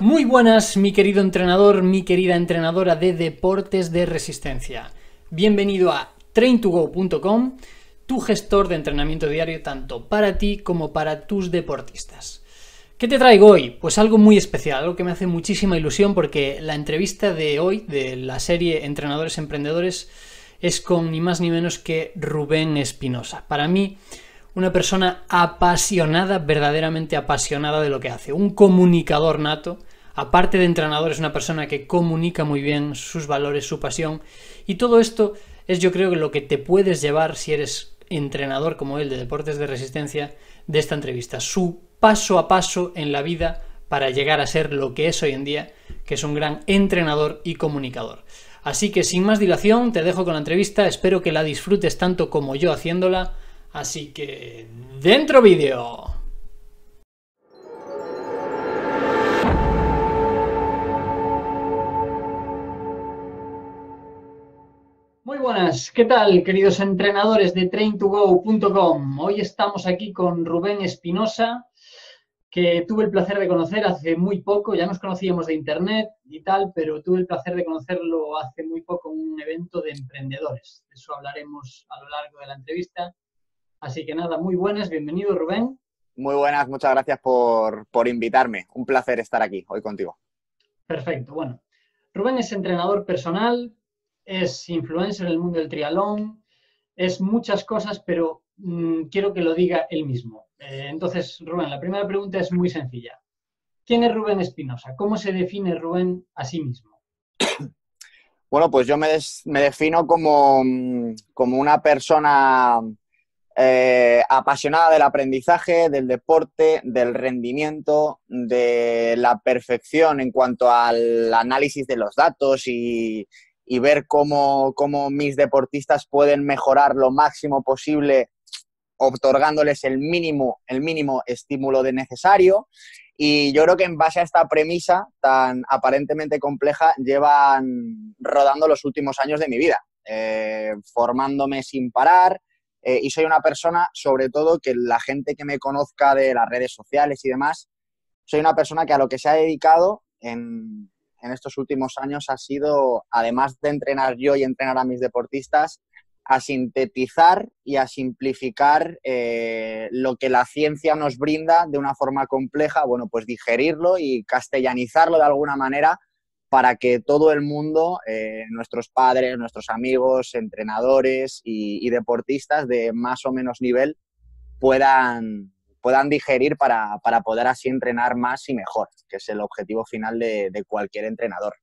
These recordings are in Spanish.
Muy buenas, mi querido entrenador, mi querida entrenadora de deportes de resistencia. Bienvenido a train2go.com, tu gestor de entrenamiento diario tanto para ti como para tus deportistas. ¿Qué te traigo hoy? Pues algo muy especial, algo que me hace muchísima ilusión porque la entrevista de hoy, de la serie Entrenadores Emprendedores, es con ni más ni menos que Rubén Espinosa. Para mí, una persona apasionada, verdaderamente apasionada de lo que hace. Un comunicador nato. Aparte de entrenador, es una persona que comunica muy bien sus valores, su pasión. Y todo esto es, yo creo, que lo que te puedes llevar si eres entrenador como él de deportes de resistencia de esta entrevista. Su paso a paso en la vida para llegar a ser lo que es hoy en día, que es un gran entrenador y comunicador. Así que sin más dilación, te dejo con la entrevista. Espero que la disfrutes tanto como yo haciéndola. Así que, ¡dentro vídeo! Muy buenas, ¿qué tal, queridos entrenadores de train2go.com? Hoy estamos aquí con Rubén Espinosa, que tuve el placer de conocer hace muy poco. Ya nos conocíamos de internet y tal, pero tuve el placer de conocerlo hace muy poco en un evento de emprendedores. De eso hablaremos a lo largo de la entrevista. Así que nada, muy buenas, bienvenido Rubén. Muy buenas, muchas gracias por invitarme. Un placer estar aquí hoy contigo. Perfecto, bueno. Rubén es entrenador personal, es influencer en el mundo del triatlón, es muchas cosas, pero quiero que lo diga él mismo. Entonces, Rubén, la primera pregunta es muy sencilla. ¿Quién es Rubén Espinosa? ¿Cómo se define Rubén a sí mismo? Bueno, pues yo me defino como una persona apasionada del aprendizaje, del deporte, del rendimiento, de la perfección en cuanto al análisis de los datos y ver cómo mis deportistas pueden mejorar lo máximo posible otorgándoles el mínimo estímulo de necesario. Y yo creo que en base a esta premisa tan aparentemente compleja llevan rodando los últimos años de mi vida, formándome sin parar, y soy una persona, sobre todo, que la gente que me conozca de las redes sociales y demás, soy una persona que a lo que se ha dedicado en estos últimos años ha sido, además de entrenar yo y entrenar a mis deportistas, a sintetizar y a simplificar lo que la ciencia nos brinda de una forma compleja, bueno, pues digerirlo y castellanizarlo de alguna manera para que todo el mundo, nuestros padres, nuestros amigos, entrenadores y deportistas de más o menos nivel puedan digerir para poder así entrenar más y mejor, que es el objetivo final de cualquier entrenador.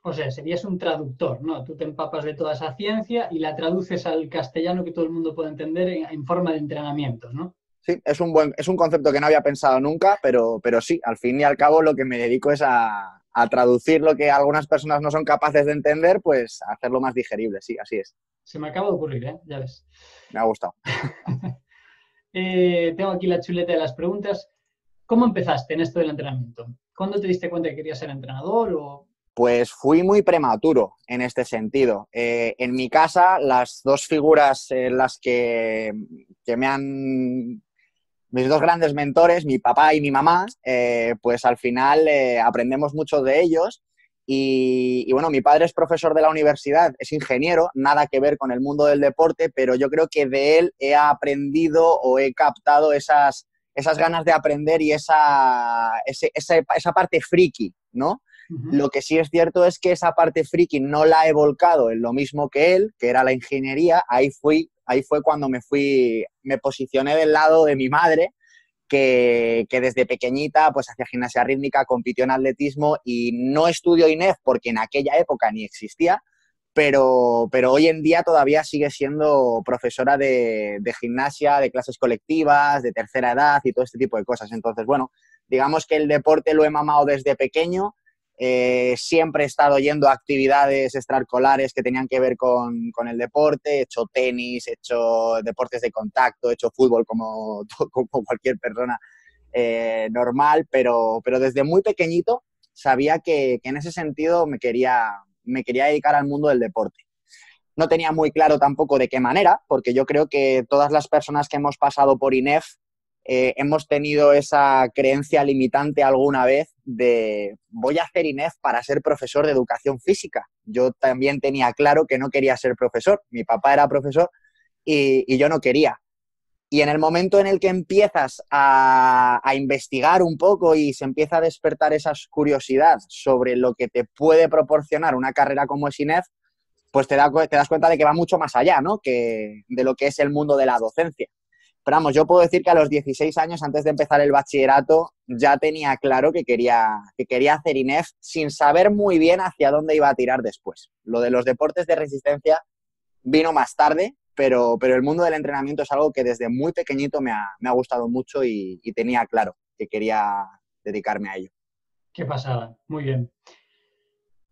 O sea, serías un traductor, ¿no? Tú te empapas de toda esa ciencia y la traduces al castellano que todo el mundo pueda entender en forma de entrenamientos, ¿no? Sí, es un concepto que no había pensado nunca, pero sí, al fin y al cabo lo que me dedico es a traducir lo que algunas personas no son capaces de entender, pues a hacerlo más digerible, sí, así es. Se me acaba de ocurrir, ¿eh? Ya ves. Me ha gustado. Tengo aquí la chuleta de las preguntas. ¿Cómo empezaste en esto del entrenamiento? ¿Cuándo te diste cuenta que querías ser entrenador o...? Pues fui muy prematuro en este sentido. En mi casa, las dos figuras en las que me han mis dos grandes mentores, mi papá y mi mamá, pues al final aprendemos mucho de ellos. Y bueno, mi padre es profesor de la universidad, es ingeniero, nada que ver con el mundo del deporte, pero yo creo que de él he aprendido o he captado esas ganas de aprender y esa parte friki, ¿no? Ujú. Lo que sí es cierto es que esa parte friki no la he volcado en lo mismo que él, que era la ingeniería. Ahí fue cuando me posicioné del lado de mi madre, que desde pequeñita pues hacía gimnasia rítmica, compitió en atletismo y no estudió INEF porque en aquella época ni existía, pero hoy en día todavía sigue siendo profesora de gimnasia, de clases colectivas, de tercera edad y todo este tipo de cosas. Entonces, bueno, digamos que el deporte lo he mamado desde pequeño. Siempre he estado yendo a actividades extraescolares que tenían que ver con el deporte. He hecho tenis, he hecho deportes de contacto, he hecho fútbol como cualquier persona normal, pero desde muy pequeñito sabía que en ese sentido me quería dedicar al mundo del deporte. No tenía muy claro tampoco de qué manera, porque yo creo que todas las personas que hemos pasado por INEF hemos tenido esa creencia limitante alguna vez de voy a hacer INEF para ser profesor de educación física. Yo también tenía claro que no quería ser profesor. Mi papá era profesor y yo no quería. Y en el momento en el que empiezas a investigar un poco y se empieza a despertar esa curiosidad sobre lo que te puede proporcionar una carrera como es INEF, pues te das cuenta de que va mucho más allá, ¿no? Que de lo que es el mundo de la docencia. Pero vamos, yo puedo decir que a los 16 años, antes de empezar el bachillerato, ya tenía claro que quería hacer INEF sin saber muy bien hacia dónde iba a tirar después. Lo de los deportes de resistencia vino más tarde, pero el mundo del entrenamiento es algo que desde muy pequeñito me ha gustado mucho y tenía claro que quería dedicarme a ello. Qué pasada, muy bien.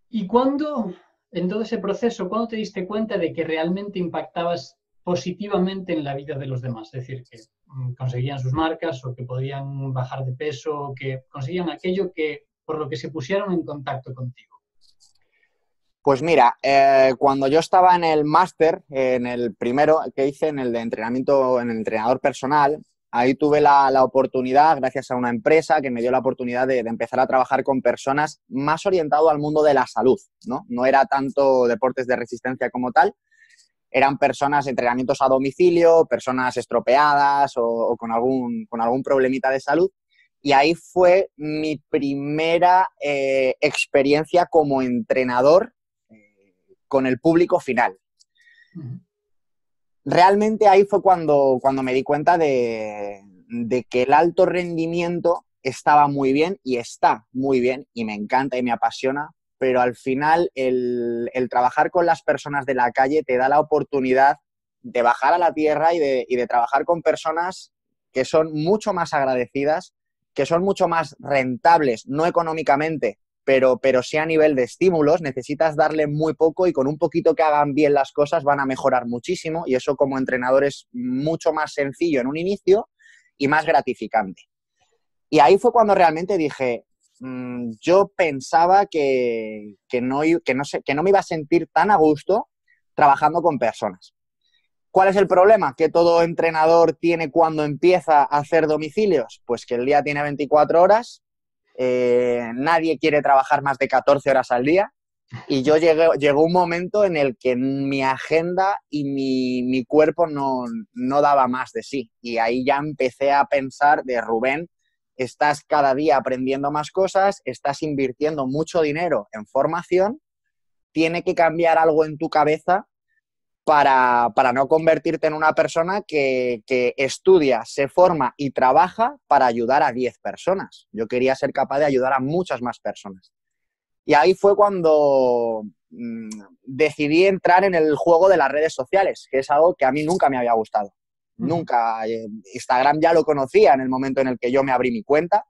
¿Y cuándo, en todo ese proceso, cuándo te diste cuenta de que realmente impactabas positivamente en la vida de los demás? Es decir, que conseguían sus marcas o que podían bajar de peso o que conseguían aquello que, por lo que se pusieron en contacto contigo. Pues mira, cuando yo estaba en el máster, en el primero que hice, en el de entrenamiento, en el entrenador personal, ahí tuve la oportunidad, gracias a una empresa que me dio la oportunidad de empezar a trabajar con personas más orientado al mundo de la salud, ¿no? No era tanto deportes de resistencia como tal, eran personas, entrenamientos a domicilio, personas estropeadas o con algún problemita de salud. Y ahí fue mi primera experiencia como entrenador con el público final. Realmente ahí fue cuando me di cuenta de que el alto rendimiento estaba muy bien y está muy bien y me encanta y me apasiona, pero al final el trabajar con las personas de la calle te da la oportunidad de bajar a la tierra y de trabajar con personas que son mucho más agradecidas, que son mucho más rentables, no económicamente, pero sí a nivel de estímulos. Necesitas darle muy poco y con un poquito que hagan bien las cosas van a mejorar muchísimo y eso como entrenador es mucho más sencillo en un inicio y más gratificante. Y ahí fue cuando realmente dije, yo pensaba que no me iba a sentir tan a gusto trabajando con personas. ¿Cuál es el problema que todo entrenador tiene cuando empieza a hacer domicilios? Pues que el día tiene 24 horas, nadie quiere trabajar más de 14 horas al día y llegó un momento en el que mi agenda y mi cuerpo no daba más de sí. Y ahí ya empecé a pensar de Rubén, estás cada día aprendiendo más cosas, estás invirtiendo mucho dinero en formación, tiene que cambiar algo en tu cabeza para no convertirte en una persona que estudia, se forma y trabaja para ayudar a 10 personas. Yo quería ser capaz de ayudar a muchas más personas. Y ahí fue cuando decidí entrar en el juego de las redes sociales, que es algo que a mí nunca me había gustado. Nunca. Instagram ya lo conocía en el momento en el que yo me abrí mi cuenta,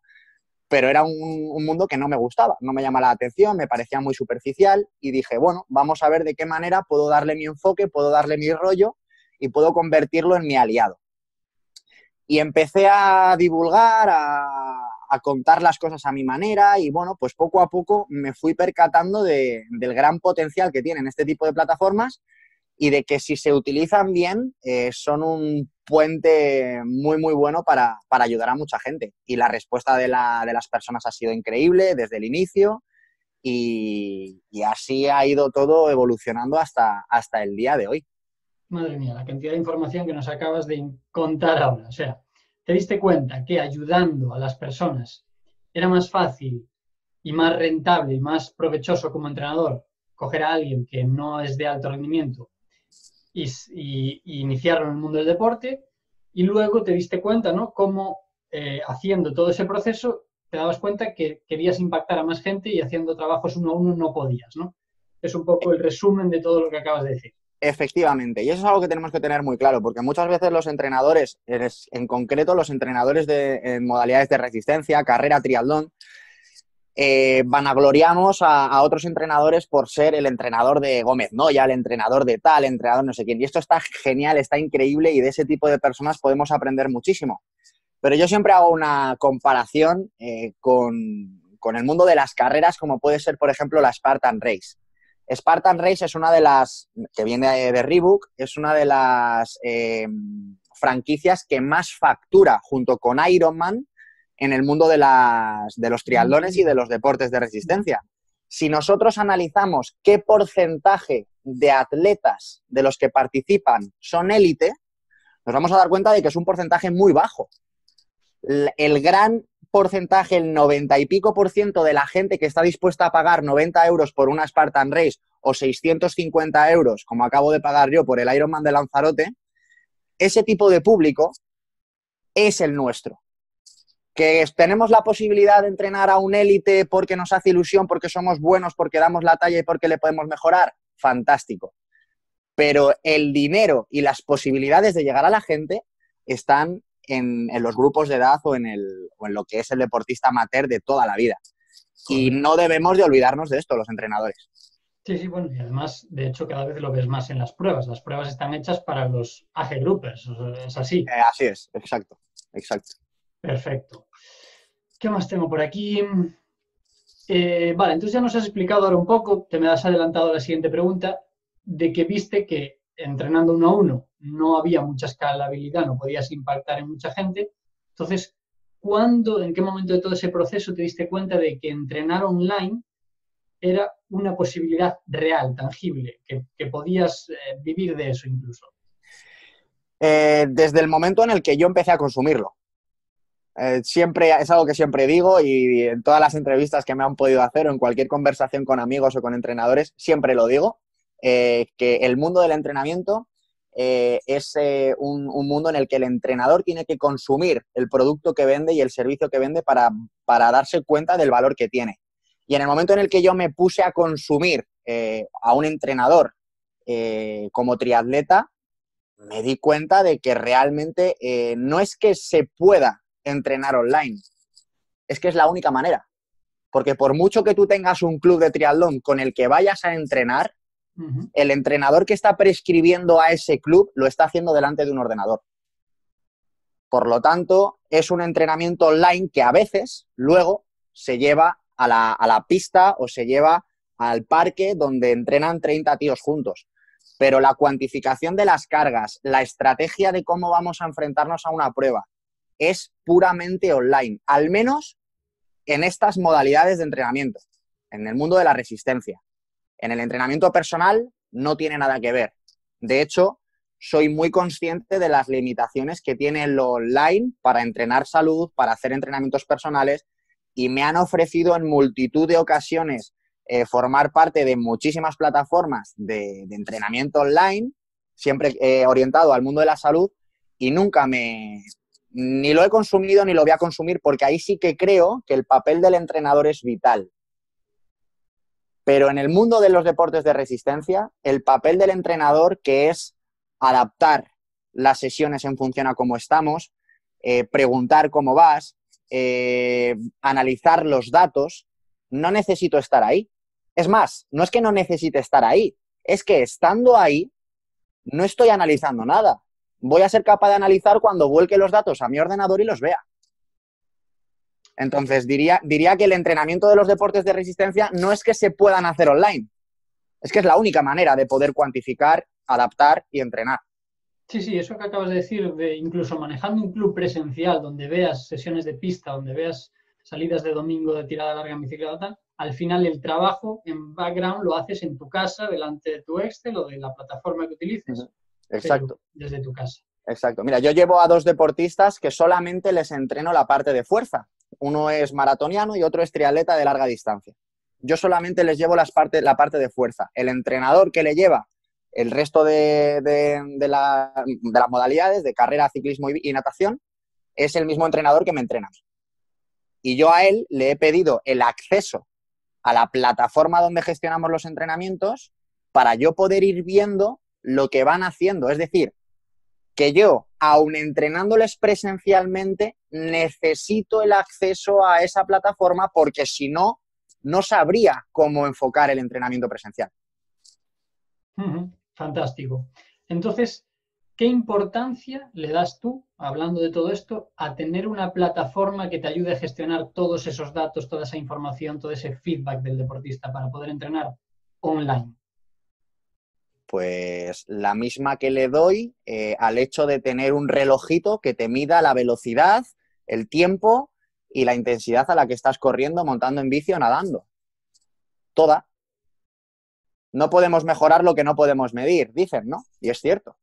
pero era un mundo que no me gustaba, no me llamaba la atención, me parecía muy superficial y dije, bueno, vamos a ver de qué manera puedo darle mi enfoque, puedo darle mi rollo y puedo convertirlo en mi aliado. Y empecé a divulgar, a contar las cosas a mi manera y bueno, pues poco a poco me fui percatando del gran potencial que tienen este tipo de plataformas y de que si se utilizan bien son un puente muy, muy bueno para ayudar a mucha gente. Y la respuesta de las personas ha sido increíble desde el inicio y así ha ido todo evolucionando hasta el día de hoy. Madre mía, la cantidad de información que nos acabas de contar ahora. O sea, te diste cuenta que ayudando a las personas era más fácil y más rentable y más provechoso como entrenador coger a alguien que no es de alto rendimiento y iniciarlo en el mundo del deporte, y luego te diste cuenta, ¿no? Cómo haciendo todo ese proceso te dabas cuenta que querías impactar a más gente y haciendo trabajos uno a uno no podías, ¿no? Es un poco el resumen de todo lo que acabas de decir. Efectivamente, y eso es algo que tenemos que tener muy claro, porque muchas veces los entrenadores, en concreto los entrenadores en modalidades de resistencia, carrera, triatlón, vanagloriamos a otros entrenadores por ser el entrenador de Gómez Noya, el entrenador de tal, el entrenador no sé quién. Y esto está genial, está increíble y de ese tipo de personas podemos aprender muchísimo. Pero yo siempre hago una comparación con el mundo de las carreras, como puede ser, por ejemplo, la Spartan Race. Spartan Race es una de las, que viene de Reebok, es una de las franquicias que más factura junto con Ironman en el mundo de los triatlones y de los deportes de resistencia. Si nosotros analizamos qué porcentaje de atletas de los que participan son élite, nos vamos a dar cuenta de que es un porcentaje muy bajo. El gran porcentaje, el 90 y pico % de la gente que está dispuesta a pagar 90 euros por una Spartan Race o 650 euros, como acabo de pagar yo por el Ironman de Lanzarote, ese tipo de público es el nuestro. Que tenemos la posibilidad de entrenar a un élite porque nos hace ilusión, porque somos buenos, porque damos la talla y porque le podemos mejorar, fantástico. Pero el dinero y las posibilidades de llegar a la gente están en los grupos de edad o en lo que es el deportista amateur de toda la vida. Y no debemos de olvidarnos de esto, los entrenadores. Sí, sí, bueno, y además, de hecho, cada vez lo ves más en las pruebas. Las pruebas están hechas para los age groupers, es así. Así es, exacto, exacto. Perfecto. ¿Qué más tengo por aquí? Vale, entonces ya nos has explicado ahora un poco, te me has adelantado a la siguiente pregunta, de que viste que entrenando 1 a 1 no había mucha escalabilidad, no podías impactar en mucha gente. Entonces, en qué momento de todo ese proceso te diste cuenta de que entrenar online era una posibilidad real, tangible, que podías vivir de eso incluso? Desde el momento en el que yo empecé a consumirlo. Siempre es algo que siempre digo y en todas las entrevistas que me han podido hacer o en cualquier conversación con amigos o con entrenadores, siempre lo digo, que el mundo del entrenamiento es un mundo en el que el entrenador tiene que consumir el producto que vende y el servicio que vende para darse cuenta del valor que tiene. Y en el momento en el que yo me puse a consumir a un entrenador como triatleta, me di cuenta de que realmente no es que se pueda entrenar online, es que es la única manera. Porque por mucho que tú tengas un club de triatlón con el que vayas a entrenar, el entrenador que está prescribiendo a ese club lo está haciendo delante de un ordenador. Por lo tanto, es un entrenamiento online que a veces luego se lleva a la pista o se lleva al parque donde entrenan 30 tíos juntos. Pero la cuantificación de las cargas, la estrategia de cómo vamos a enfrentarnos a una prueba, es puramente online, al menos en estas modalidades de entrenamiento, en el mundo de la resistencia. En el entrenamiento personal no tiene nada que ver. De hecho, soy muy consciente de las limitaciones que tiene lo online para entrenar salud, para hacer entrenamientos personales, y me han ofrecido en multitud de ocasiones formar parte de muchísimas plataformas de entrenamiento online, siempre orientado al mundo de la salud, y nunca ni lo he consumido ni lo voy a consumir, porque ahí sí que creo que el papel del entrenador es vital. Pero en el mundo de los deportes de resistencia, el papel del entrenador, que es adaptar las sesiones en función a cómo estamos, preguntar cómo vas, analizar los datos, no necesito estar ahí. Es más, no es que no necesite estar ahí, es que estando ahí no estoy analizando nada. Voy a ser capaz de analizar cuando vuelque los datos a mi ordenador y los vea. Entonces, diría que el entrenamiento de los deportes de resistencia no es que se puedan hacer online, es que es la única manera de poder cuantificar, adaptar y entrenar. Sí, sí, eso que acabas de decir, de incluso manejando un club presencial donde veas sesiones de pista, donde veas salidas de domingo de tirada larga en bicicleta, al final el trabajo en background lo haces en tu casa, delante de tu Excel o de la plataforma que utilices. Exacto. Desde tu casa. Exacto. Mira, yo llevo a 2 deportistas que solamente les entreno la parte de fuerza. Uno es maratoniano y otro es triatleta de larga distancia. Yo solamente les llevo la parte de fuerza. El entrenador que le lleva el resto de las modalidades de carrera, ciclismo y natación es el mismo entrenador que me entrena. Y yo a él le he pedido el acceso a la plataforma donde gestionamos los entrenamientos para yo poder ir viendo lo que van haciendo. Es decir, que yo, aun entrenándoles presencialmente, necesito el acceso a esa plataforma porque si no, no sabría cómo enfocar el entrenamiento presencial. Fantástico. Entonces, ¿qué importancia le das tú, hablando de todo esto, a tener una plataforma que te ayude a gestionar todos esos datos, toda esa información, todo ese feedback del deportista para poder entrenar online? Pues la misma que le doy al hecho de tener un relojito que te mida la velocidad, el tiempo y la intensidad a la que estás corriendo, montando en bici o nadando. Toda. No podemos mejorar lo que no podemos medir, dicen, ¿no? Y es cierto.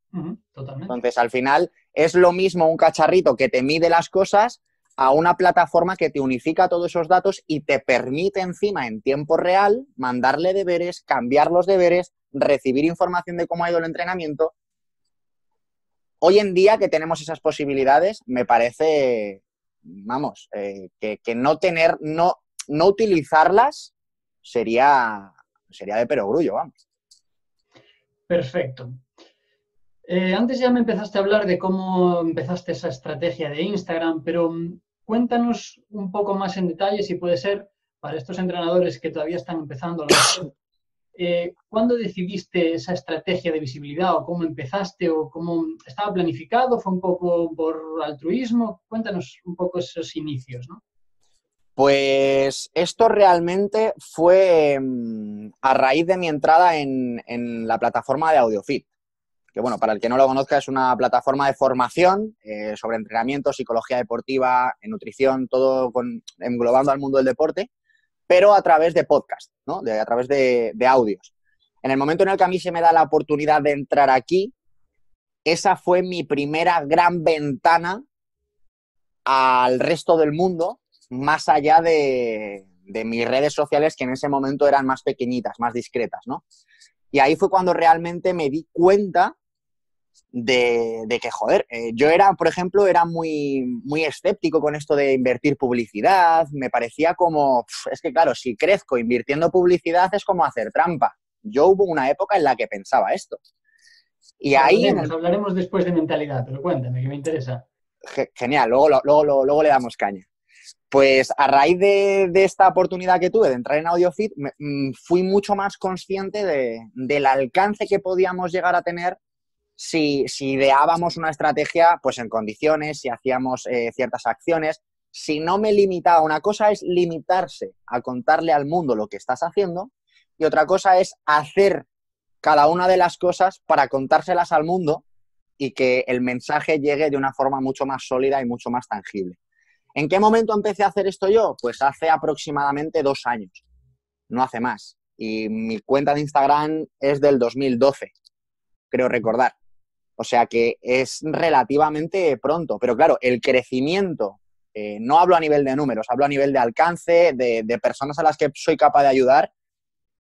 Totalmente. Entonces, al final, es lo mismo un cacharrito que te mide las cosas a una plataforma que te unifica todos esos datos y te permite encima, en tiempo real, mandarle deberes, cambiar los deberes, recibir información de cómo ha ido el entrenamiento. Hoy en día que tenemos esas posibilidades, me parece, vamos, que no utilizarlas sería de perogrullo, vamos. Perfecto. Antes ya me empezaste a hablar de cómo empezaste esa estrategia de Instagram, pero cuéntanos un poco más en detalle, si puede ser, para estos entrenadores que todavía están empezando a lo mejor, ¿cuándo decidiste esa estrategia de visibilidad o cómo empezaste o cómo estaba planificado? ¿Fue un poco por altruismo? Cuéntanos un poco esos inicios, ¿no? Pues esto realmente fue a raíz de mi entrada en la plataforma de AudioFit, que bueno, para el que no lo conozca es una plataforma de formación sobre entrenamiento, psicología deportiva, nutrición, todo englobando al mundo del deporte, pero a través de podcast, ¿no? A través de audios. En el momento en el que a mí se me da la oportunidad de entrar aquí, esa fue mi primera gran ventana al resto del mundo, más allá de mis redes sociales, que en ese momento eran más pequeñitas, más discretas, ¿no? Y ahí fue cuando realmente me di cuenta de que, joder, yo era, por ejemplo, era muy, muy escéptico con esto de invertir publicidad. Me parecía como, es que claro, si crezco invirtiendo publicidad es como hacer trampa. Yo hubo una época en la que pensaba esto. Y ahí hablaremos después de mentalidad, pero cuéntame, que me interesa. Genial, luego le damos caña. Pues a raíz de esta oportunidad que tuve de entrar en AudioFit, fui mucho más consciente del alcance que podíamos llegar a tener si ideábamos una estrategia pues en condiciones, si hacíamos ciertas acciones. Si no me limitaba, una cosa es limitarse a contarle al mundo lo que estás haciendo y otra cosa es hacer cada una de las cosas para contárselas al mundo y que el mensaje llegue de una forma mucho más sólida y mucho más tangible. ¿En qué momento empecé a hacer esto yo? Pues hace aproximadamente 2 años, no hace más. Y mi cuenta de Instagram es del 2012, creo recordar. O sea que es relativamente pronto. Pero claro, el crecimiento, no hablo a nivel de números, hablo a nivel de alcance, de personas a las que soy capaz de ayudar,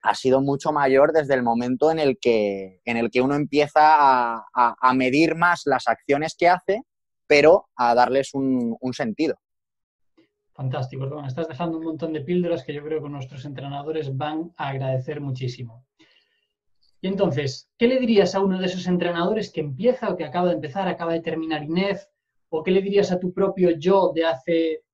ha sido mucho mayor desde el momento en el que uno empieza a medir más las acciones que hace, pero a darles un sentido. Fantástico, Esteban. Estás dejando un montón de píldoras que yo creo que nuestros entrenadores van a agradecer muchísimo. Y entonces, ¿qué le dirías a uno de esos entrenadores que empieza o que acaba de empezar, acaba de terminar INEF? ¿O qué le dirías a tu propio yo de hace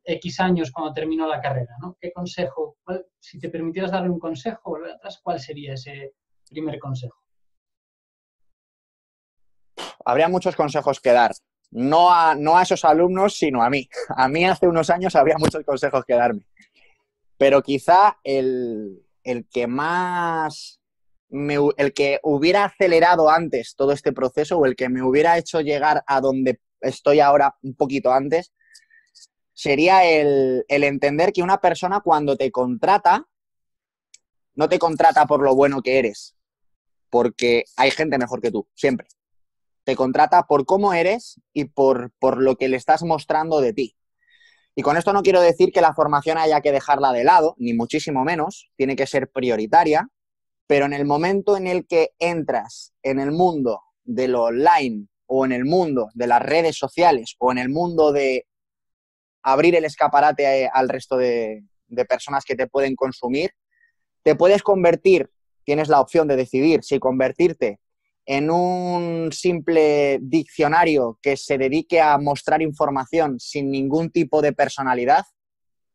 X años cuando terminó la carrera, ¿no? ¿Qué consejo? Si te permitieras darle un consejo, volver atrás, ¿cuál sería ese primer consejo? Habría muchos consejos que dar. No a esos alumnos, sino a mí. A mí hace unos años habría muchos consejos que darme. Pero quizá el que más... el que hubiera acelerado antes todo este proceso o el que me hubiera hecho llegar a donde estoy ahora un poquito antes sería el entender que una persona cuando te contrata no te contrata por lo bueno que eres, porque hay gente mejor que tú, siempre. Te contrata por cómo eres y por lo que le estás mostrando de ti. Y con esto no quiero decir que la formación haya que dejarla de lado, ni muchísimo menos, tiene que ser prioritaria, pero en el momento en el que entras en el mundo de lo online o en el mundo de las redes sociales o en el mundo de abrir el escaparate al resto de personas que te pueden consumir, te puedes convertir, tienes la opción de decidir si convertirte en un simple diccionario que se dedique a mostrar información sin ningún tipo de personalidad.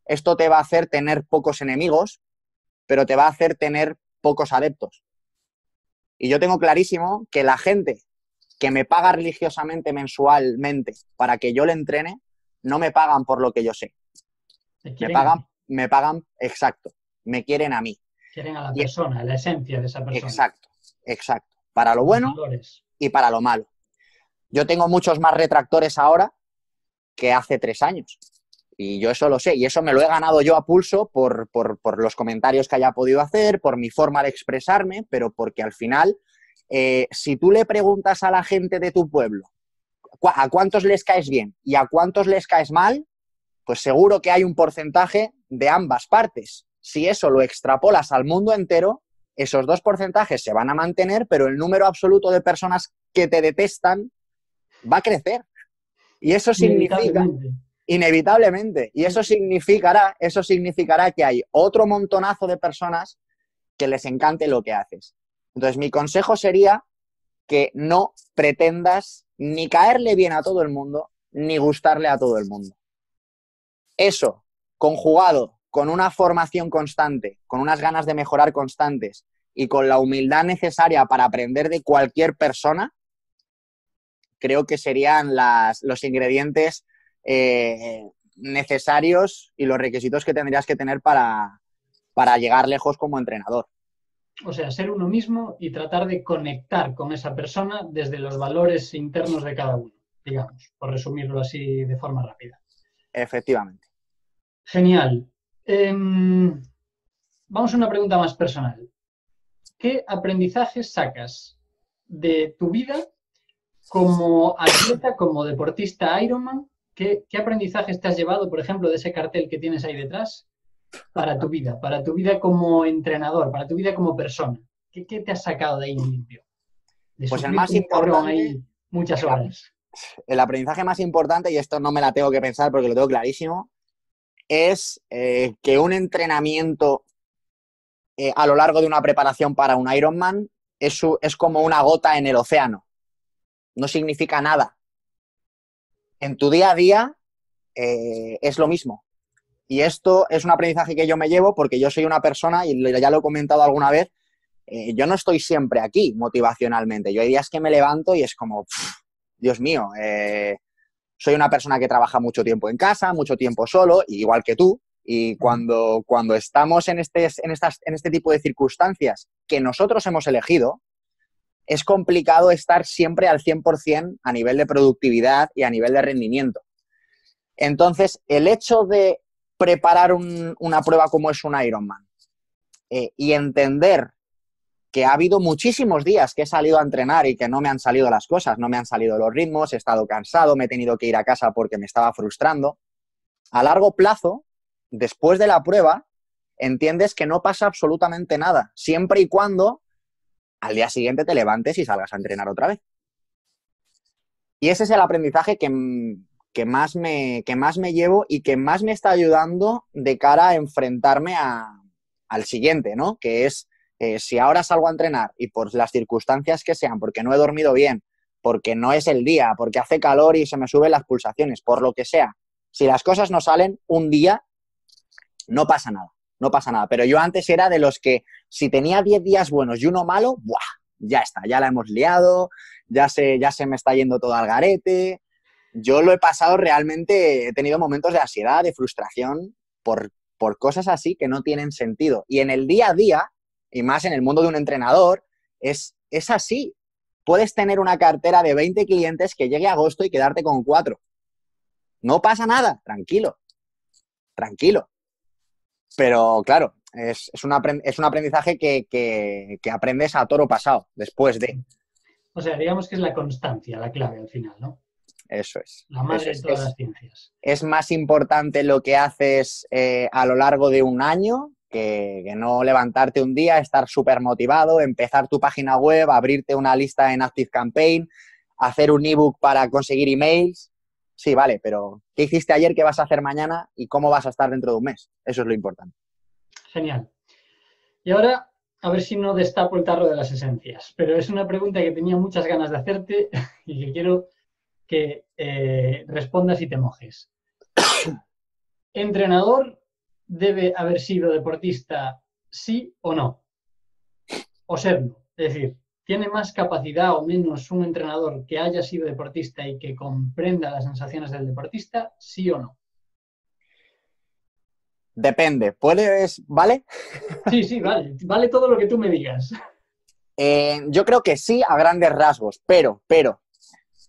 Esto te va a hacer tener pocos enemigos, pero te va a hacer tener pocos adeptos. Y yo tengo clarísimo que la gente que me paga religiosamente mensualmente para que yo le entrene, no me pagan por lo que yo sé. Me pagan, exacto, me quieren a mí. Quieren a la persona, a la esencia de esa persona. Exacto, Exacto. Para lo Los bueno valores. y para lo malo. Yo tengo muchos más retractores ahora que hace 3 años. Y yo eso lo sé. Y eso me lo he ganado yo a pulso por los comentarios que haya podido hacer, por mi forma de expresarme, pero porque al final, si tú le preguntas a la gente de tu pueblo a cuántos les caes bien y a cuántos les caes mal, pues seguro que hay un porcentaje de ambas partes. Si eso lo extrapolas al mundo entero, esos 2 porcentajes se van a mantener, pero el número absoluto de personas que te detestan va a crecer. Y eso significa, Inevitablemente. inevitablemente, y eso significará que hay otro montonazo de personas que les encante lo que haces. Entonces, mi consejo sería que no pretendas ni caerle bien a todo el mundo, ni gustarle a todo el mundo. Eso, conjugado con una formación constante, con unas ganas de mejorar constantes y con la humildad necesaria para aprender de cualquier persona, creo que serían los ingredientes necesarios y los requisitos que tendrías que tener para llegar lejos como entrenador. O sea, ser uno mismo y tratar de conectar con esa persona desde los valores internos de cada uno, digamos, por resumirlo así de forma rápida. Efectivamente. Genial. Vamos a una pregunta más personal. ¿Qué aprendizajes sacas de tu vida como atleta, como deportista Ironman? ¿Qué aprendizajes te has llevado, por ejemplo, de ese cartel que tienes ahí detrás para tu vida como entrenador, para tu vida como persona? ¿Qué te has sacado de ahí en limpio? De Pues el sufrir más como un cabrón importante, ahí muchas el, horas. el aprendizaje más importante, y esto no me la tengo que pensar porque lo tengo clarísimo, es que un entrenamiento a lo largo de una preparación para un Ironman es como una gota en el océano. No significa nada. En tu día a día es lo mismo. Y esto es un aprendizaje que yo me llevo porque yo soy una persona, y ya lo he comentado alguna vez, yo no estoy siempre aquí motivacionalmente. Yo hay días que me levanto y es como, Dios mío, soy una persona que trabaja mucho tiempo en casa, mucho tiempo solo, igual que tú. Y cuando estamos en este tipo de circunstancias que nosotros hemos elegido, es complicado estar siempre al 100% a nivel de productividad y a nivel de rendimiento. Entonces, el hecho de preparar una prueba como es un Ironman y entender que ha habido muchísimos días que he salido a entrenar y que no me han salido las cosas, no me han salido los ritmos, he estado cansado, me he tenido que ir a casa porque me estaba frustrando. A largo plazo, después de la prueba, entiendes que no pasa absolutamente nada, siempre y cuando al día siguiente te levantes y salgas a entrenar otra vez. Y ese es el aprendizaje que más me llevo y que más me está ayudando de cara a enfrentarme al siguiente, ¿no? Que es, si ahora salgo a entrenar y por las circunstancias que sean, porque no he dormido bien, porque no es el día, porque hace calor y se me suben las pulsaciones, por lo que sea, si las cosas no salen un día, no pasa nada, no pasa nada. Pero yo antes era de los que si tenía 10 días buenos y uno malo, ¡buah! Ya está, ya la hemos liado, ya se me está yendo todo al garete. Yo lo he pasado realmente, he tenido momentos de ansiedad, de frustración por cosas así que no tienen sentido. Y en el día a día, y más en el mundo de un entrenador, es así. Puedes tener una cartera de 20 clientes que llegue a agosto y quedarte con 4. No pasa nada, tranquilo, tranquilo. Pero claro, es un aprendizaje que aprendes a toro pasado, después de. O sea, digamos que es la constancia, la clave al final, ¿no? Eso es. La Eso madre de es. todas las ciencias. Es más importante lo que haces a lo largo de un año que no levantarte un día, estar súper motivado, empezar tu página web, abrirte una lista en ActiveCampaign, hacer un ebook para conseguir emails. Sí, vale, pero ¿qué hiciste ayer, qué vas a hacer mañana y cómo vas a estar dentro de un mes? Eso es lo importante. Genial. Y ahora, a ver si no destapo el tarro de las esencias, pero es una pregunta que tenía muchas ganas de hacerte y que quiero que respondas y te mojes. ¿Entrenador debe haber sido deportista sí o no? O serlo. Es decir, ¿tiene más capacidad o menos un entrenador que haya sido deportista y que comprenda las sensaciones del deportista, sí o no? Depende. ¿Puedes, vale? Sí, sí, vale. Vale todo lo que tú me digas. Yo creo que sí, a grandes rasgos, pero,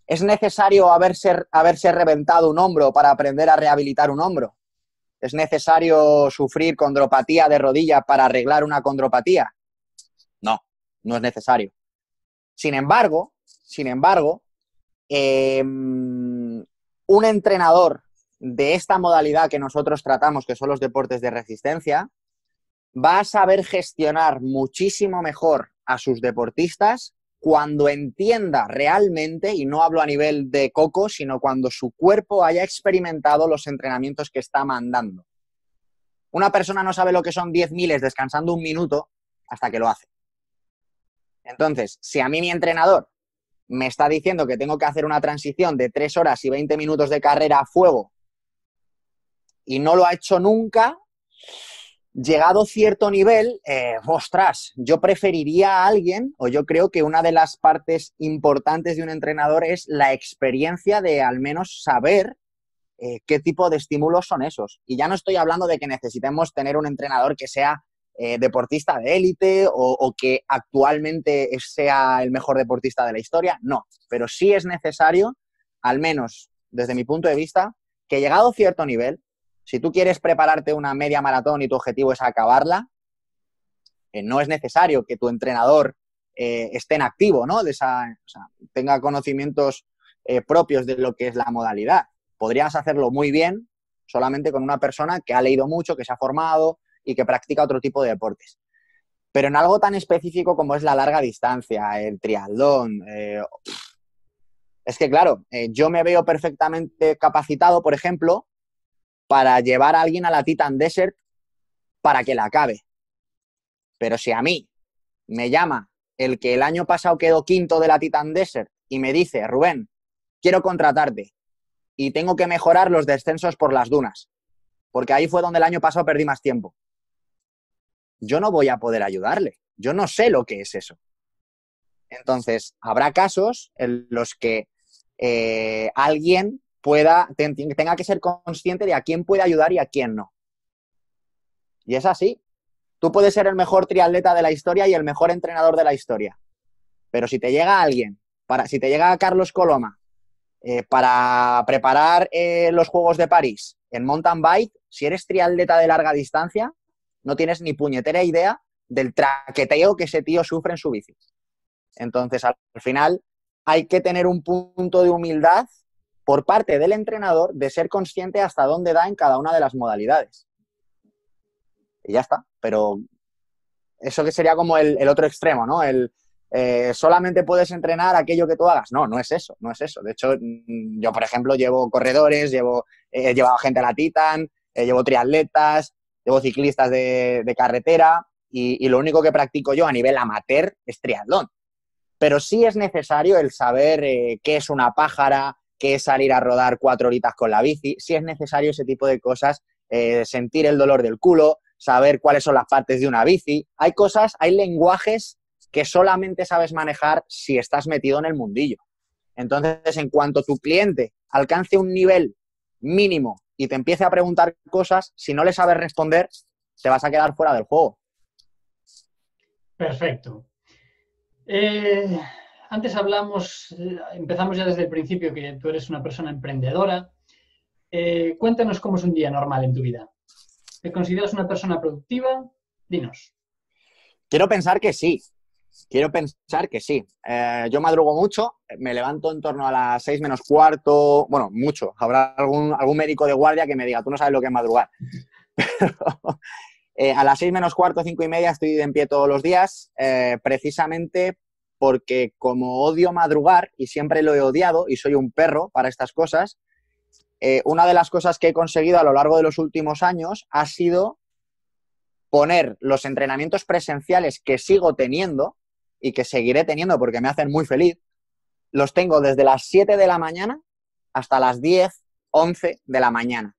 ¿es necesario haberse reventado un hombro para aprender a rehabilitar un hombro? ¿Es necesario sufrir condropatía de rodilla para arreglar una condropatía? No, no es necesario. Sin embargo, un entrenador de esta modalidad que nosotros tratamos, que son los deportes de resistencia, va a saber gestionar muchísimo mejor a sus deportistas cuando entienda realmente, y no hablo a nivel de coco, sino cuando su cuerpo haya experimentado los entrenamientos que está mandando. Una persona no sabe lo que son 10 miles descansando un minuto hasta que lo hace. Entonces, si a mí mi entrenador me está diciendo que tengo que hacer una transición de 3 horas y 20 minutos de carrera a fuego y no lo ha hecho nunca, llegado cierto nivel, ostras, yo preferiría a alguien, o yo creo que una de las partes importantes de un entrenador es la experiencia de al menos saber qué tipo de estímulos son esos. Y ya no estoy hablando de que necesitemos tener un entrenador que sea deportista de élite o que actualmente sea el mejor deportista de la historia, no, pero sí es necesario, al menos desde mi punto de vista, que llegado a cierto nivel, si tú quieres prepararte una media maratón y tu objetivo es acabarla, no es necesario que tu entrenador esté en activo, ¿no? O sea, tenga conocimientos propios de lo que es la modalidad. Podrías hacerlo muy bien solamente con una persona que ha leído mucho, que se ha formado y que practica otro tipo de deportes. Pero en algo tan específico como es la larga distancia, el triatlón, es que claro, yo me veo perfectamente capacitado, por ejemplo, para llevar a alguien a la Titan Desert para que la acabe. Pero si a mí me llama el que el año pasado quedó quinto de la Titan Desert y me dice, Rubén, quiero contratarte y tengo que mejorar los descensos por las dunas, porque ahí fue donde el año pasado perdí más tiempo, yo no voy a poder ayudarle. Yo no sé lo que es eso. Entonces, habrá casos en los que alguien tenga que ser consciente de a quién puede ayudar y a quién no. Y es así. Tú puedes ser el mejor triatleta de la historia y el mejor entrenador de la historia. Pero si te llega alguien, si te llega Carlos Coloma para preparar los Juegos de París en mountain bike, si eres triatleta de larga distancia, no tienes ni puñetera idea del traqueteo que ese tío sufre en su bici. Entonces, al final, hay que tener un punto de humildad por parte del entrenador de ser consciente hasta dónde da en cada una de las modalidades. Y ya está. Pero eso que sería como el otro extremo, ¿no? Solamente puedes entrenar aquello que tú hagas. No, no es eso, no es eso. De hecho, yo, por ejemplo, llevo corredores, he llevado gente a la Titan, llevo triatletas, llevo ciclistas de carretera y lo único que practico yo a nivel amateur es triatlón. Pero sí es necesario el saber qué es una pájara, qué es salir a rodar 4 horitas con la bici. Sí es necesario ese tipo de cosas, sentir el dolor del culo, saber cuáles son las partes de una bici. Hay cosas, hay lenguajes que solamente sabes manejar si estás metido en el mundillo. Entonces, en cuanto tu cliente alcance un nivel mínimo y te empiece a preguntar cosas, si no le sabes responder, te vas a quedar fuera del juego. Perfecto. Antes empezamos ya desde el principio que tú eres una persona emprendedora. Cuéntanos cómo es un día normal en tu vida. ¿Te consideras una persona productiva? Dinos. Quiero pensar que sí. Yo madrugo mucho, me levanto en torno a las 6 menos cuarto, bueno, mucho. Habrá algún médico de guardia que me diga, tú no sabes lo que es madrugar. A las 6 menos cuarto, 5 y media estoy en pie todos los días, precisamente porque como odio madrugar y siempre lo he odiado y soy un perro para estas cosas, una de las cosas que he conseguido a lo largo de los últimos años ha sido poner los entrenamientos presenciales que sigo teniendo y que seguiré teniendo porque me hacen muy feliz, los tengo desde las 7 de la mañana hasta las 10, 11 de la mañana.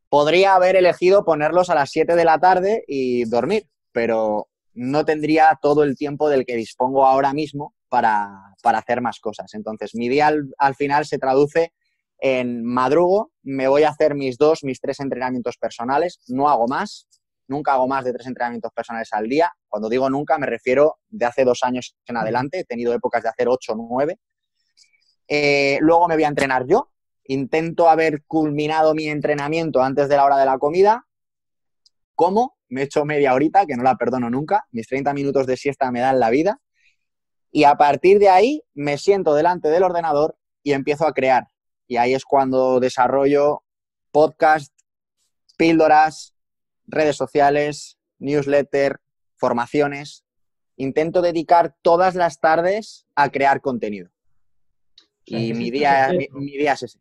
Podría haber elegido ponerlos a las 7 de la tarde y dormir, pero no tendría todo el tiempo del que dispongo ahora mismo para hacer más cosas. Entonces, mi día al final se traduce en madrugo, me voy a hacer mis 3 entrenamientos personales, no hago más, nunca hago más de 3 entrenamientos personales al día. Cuando digo nunca, me refiero de hace 2 años en adelante. He tenido épocas de hacer 8 o 9. Luego me voy a entrenar yo. Intento haber culminado mi entrenamiento antes de la hora de la comida. Como, me echo media horita, que no la perdono nunca. Mis 30 minutos de siesta me dan la vida. Y a partir de ahí me siento delante del ordenador y empiezo a crear. Y ahí es cuando desarrollo podcast, píldoras, redes sociales, newsletter, formaciones. Intento dedicar todas las tardes a crear contenido. O sea, Y que mi ese es tu día secreto. es ese.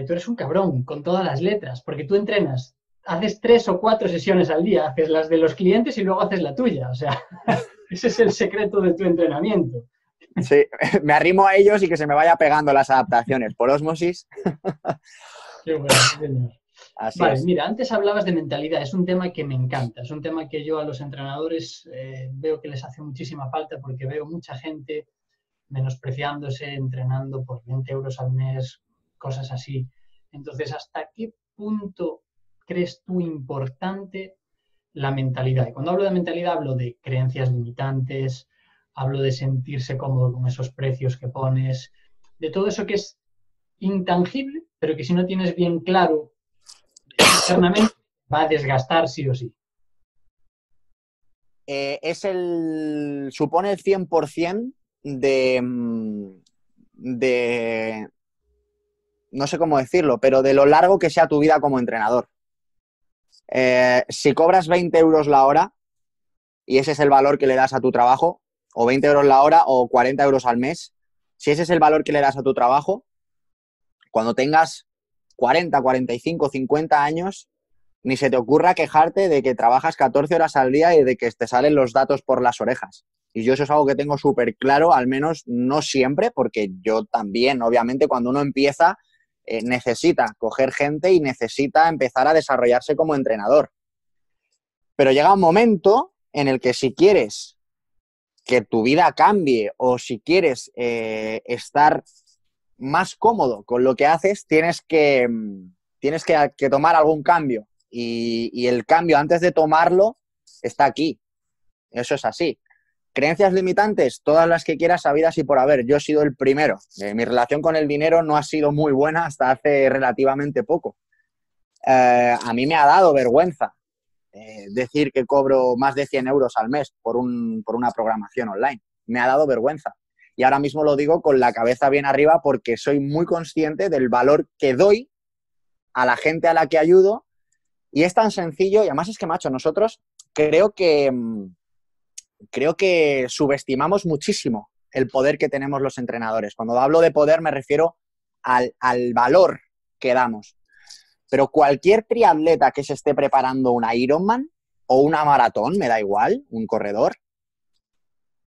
Tú eres un cabrón con todas las letras, porque tú entrenas, haces 3 o 4 sesiones al día, haces las de los clientes y luego haces la tuya. O sea, ese es el secreto de tu entrenamiento. Sí, me arrimo a ellos y que se me vaya pegando las adaptaciones por ósmosis. Qué bueno, sí, señor. Así Vale, es. mira, antes hablabas de mentalidad, es un tema que me encanta, es un tema que yo a los entrenadores veo que les hace muchísima falta porque veo mucha gente menospreciándose, entrenando por 20 euros al mes, cosas así. Entonces, ¿hasta qué punto crees tú importante la mentalidad? Y cuando hablo de mentalidad hablo de creencias limitantes, hablo de sentirse cómodo con esos precios que pones, de todo eso que es intangible, pero que si no tienes bien claro internamente va a desgastar sí o sí. Supone el 100% de, no sé cómo decirlo, pero de lo largo que sea tu vida como entrenador. Si cobras 20 euros la hora y ese es el valor que le das a tu trabajo, o 20 euros la hora o 40 euros al mes, si ese es el valor que le das a tu trabajo, cuando tengas 40, 45, 50 años, ni se te ocurra quejarte de que trabajas 14 horas al día y de que te salen los datos por las orejas. Y yo eso es algo que tengo súper claro, al menos no siempre, porque yo también, obviamente, cuando uno empieza, necesita coger gente y necesita empezar a desarrollarse como entrenador. Pero llega un momento en el que si quieres que tu vida cambie o si quieres estar más cómodo con lo que haces, tienes que tomar algún cambio. Y el cambio, antes de tomarlo, está aquí. Eso es así. Creencias limitantes, todas las que quieras, habidas y por haber. Yo he sido el primero. Mi relación con el dinero no ha sido muy buena hasta hace relativamente poco. A mí me ha dado vergüenza decir que cobro más de 100 euros al mes por una programación online. Me ha dado vergüenza. Y ahora mismo lo digo con la cabeza bien arriba porque soy muy consciente del valor que doy a la gente a la que ayudo. Y es tan sencillo, y además es que, macho, nosotros creo que subestimamos muchísimo el poder que tenemos los entrenadores. Cuando hablo de poder me refiero al valor que damos. Pero cualquier triatleta que se esté preparando una Ironman o una maratón, me da igual, un corredor,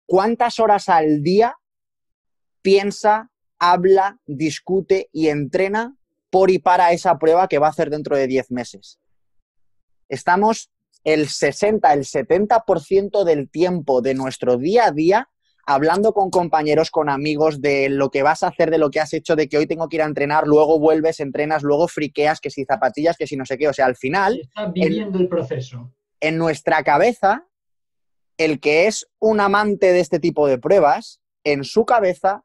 ¿cuántas horas al día piensa, habla, discute y entrena por y para esa prueba que va a hacer dentro de 10 meses? Estamos el 60, el 70% del tiempo de nuestro día a día hablando con compañeros, con amigos de lo que vas a hacer, de lo que has hecho, de que hoy tengo que ir a entrenar, luego vuelves, entrenas, luego friqueas, que si zapatillas, que si no sé qué. O sea, al final, Estás viviendo el proceso. En nuestra cabeza, el que es un amante de este tipo de pruebas, en su cabeza,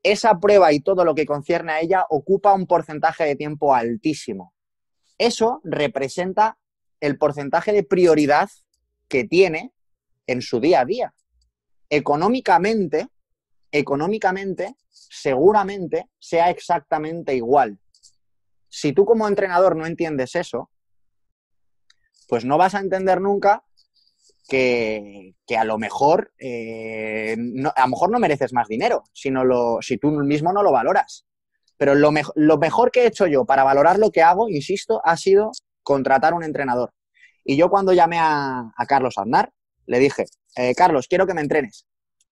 esa prueba y todo lo que concierne a ella ocupa un porcentaje de tiempo altísimo. Eso representa el porcentaje de prioridad que tiene en su día a día. Económicamente, seguramente sea exactamente igual. Si tú como entrenador no entiendes eso, pues no vas a entender nunca que a lo mejor a lo mejor no mereces más dinero si tú mismo no lo valoras. Pero lo mejor que he hecho yo para valorar lo que hago, insisto, ha sido contratar un entrenador. Y yo cuando llamé a Carlos Aznar, le dije, Carlos, quiero que me entrenes.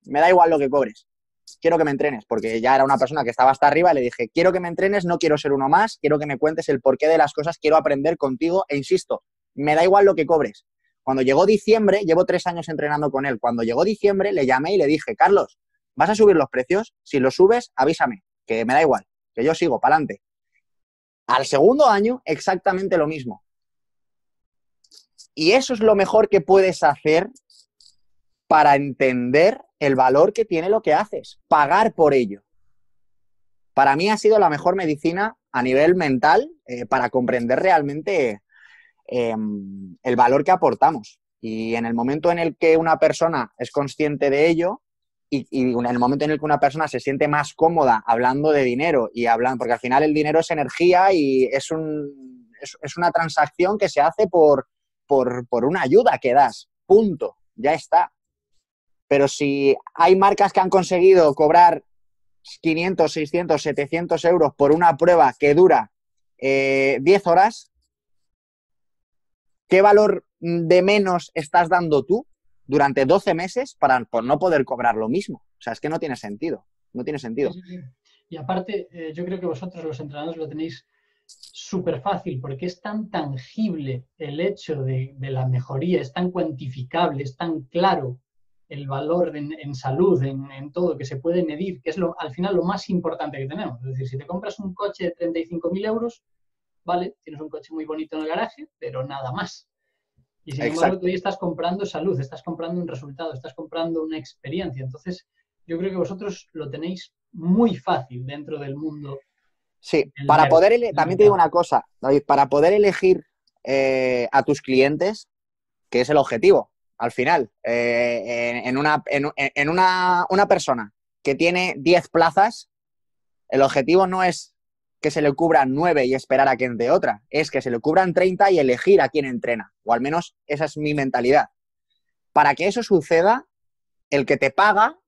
Me da igual lo que cobres. Quiero que me entrenes, porque ya era una persona que estaba hasta arriba y le dije, quiero que me entrenes, no quiero ser uno más, quiero que me cuentes el porqué de las cosas, quiero aprender contigo e insisto, me da igual lo que cobres. Cuando llegó diciembre, llevo 3 años entrenando con él, cuando llegó diciembre le llamé y le dije, Carlos, ¿vas a subir los precios? Si los subes, avísame, que me da igual, que yo sigo, para adelante. Al segundo año, exactamente lo mismo. Y eso es lo mejor que puedes hacer para entender el valor que tiene lo que haces, pagar por ello. Para mí ha sido la mejor medicina a nivel mental para comprender realmente el valor que aportamos. Y en el momento en el que una persona es consciente de ello y en el momento en el que una persona se siente más cómoda hablando de dinero y hablando, porque al final el dinero es energía y es una transacción que se hace por una ayuda que das. Punto. Ya está. Pero si hay marcas que han conseguido cobrar 500, 600, 700 euros por una prueba que dura 10 horas, ¿qué valor de menos estás dando tú durante 12 meses por no poder cobrar lo mismo? O sea, es que no tiene sentido. No tiene sentido. Sí, sí, sí. Y aparte, yo creo que vosotros los entrenadores lo tenéis súper fácil porque es tan tangible el hecho de la mejoría, es tan cuantificable, es tan claro el valor en salud, en todo, que se puede medir, que es al final lo más importante que tenemos. Es decir, si te compras un coche de 35.000 euros, vale, tienes un coche muy bonito en el garaje, pero nada más. Y sin embargo, tú hoy estás comprando salud, estás comprando un resultado, estás comprando una experiencia. Entonces, yo creo que vosotros lo tenéis muy fácil dentro del mundo. Sí, también te digo una cosa, David, para poder elegir a tus clientes, que es el objetivo, al final, una persona que tiene 10 plazas, el objetivo no es que se le cubran 9 y esperar a que entre otra, es que se le cubran 30 y elegir a quién entrena, o al menos esa es mi mentalidad. Para que eso suceda, el que te paga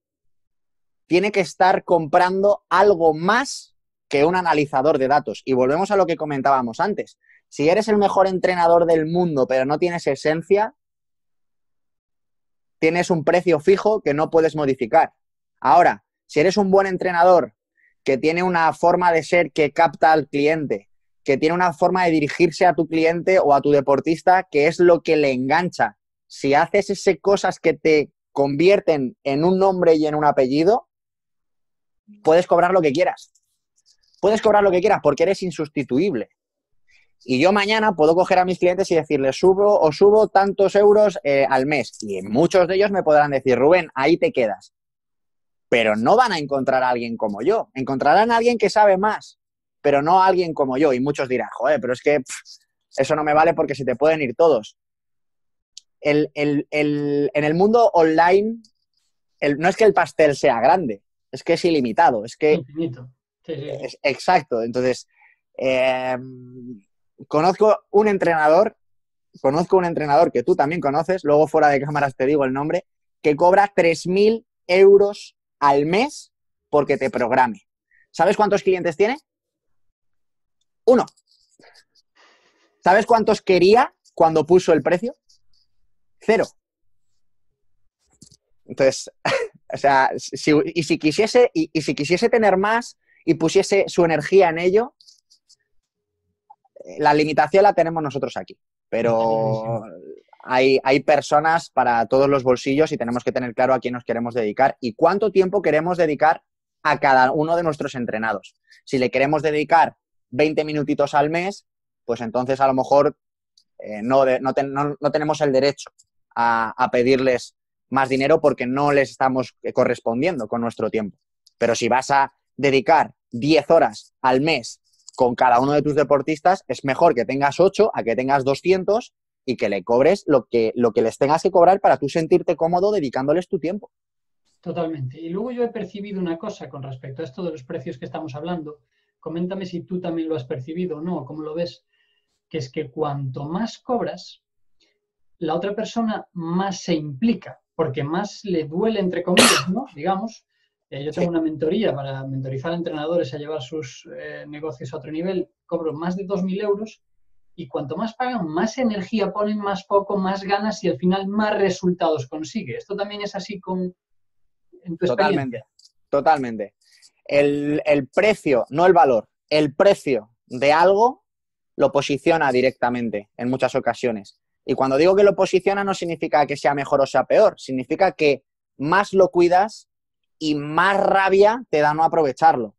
tiene que estar comprando algo más que un analizador de datos. Y volvemos a lo que comentábamos antes. Si eres el mejor entrenador del mundo, pero no tienes esencia, tienes un precio fijo que no puedes modificar. Ahora, si eres un buen entrenador que tiene una forma de ser que capta al cliente, que tiene una forma de dirigirse a tu cliente o a tu deportista, que es lo que le engancha, si haces esas cosas que te convierten en un nombre y en un apellido, puedes cobrar lo que quieras. Puedes cobrar lo que quieras porque eres insustituible. Y yo mañana puedo coger a mis clientes y decirles subo tantos euros al mes. Y muchos de ellos me podrán decir, Rubén, ahí te quedas. Pero no van a encontrar a alguien como yo. Encontrarán a alguien que sabe más, pero no a alguien como yo. Y muchos dirán, joder, pero es que eso no me vale porque se te pueden ir todos. En el mundo online, no es que el pastel sea grande, es que es ilimitado. Es que infinito. Sí, sí, sí. Exacto. Entonces, conozco un entrenador que tú también conoces, luego fuera de cámaras te digo el nombre, que cobra 3.000 euros al mes porque te programe. ¿Sabes cuántos clientes tiene? 1. ¿Sabes cuántos quería cuando puso el precio? 0. Entonces, o sea, si quisiese tener más y pusiese su energía en ello, la limitación la tenemos nosotros aquí. Pero hay personas para todos los bolsillos y tenemos que tener claro a quién nos queremos dedicar y cuánto tiempo queremos dedicar a cada uno de nuestros entrenados. Si le queremos dedicar 20 minutitos al mes, pues entonces a lo mejor no tenemos el derecho a pedirles más dinero porque no les estamos correspondiendo con nuestro tiempo. Pero si vas a dedicar 10 horas al mes con cada uno de tus deportistas, es mejor que tengas 8 a que tengas 200 y que le cobres lo que les tengas que cobrar para tú sentirte cómodo dedicándoles tu tiempo. Totalmente. Y luego yo he percibido una cosa con respecto a esto de los precios que estamos hablando. Coméntame si tú también lo has percibido o no, cómo lo ves, que es que cuanto más cobras, la otra persona más se implica, porque más le duele, entre comillas, ¿no? Digamos, yo tengo una mentoría para mentorizar a entrenadores a llevar sus negocios a otro nivel, cobro más de 2.000 euros y cuanto más pagan, más energía ponen, más foco, más ganas y al final más resultados consigue. Esto también es así en tu experiencia. Totalmente. El precio, no el valor, el precio de algo lo posiciona directamente en muchas ocasiones. Y cuando digo que lo posiciona no significa que sea mejor o sea peor, significa que más lo cuidas y más rabia te da no aprovecharlo.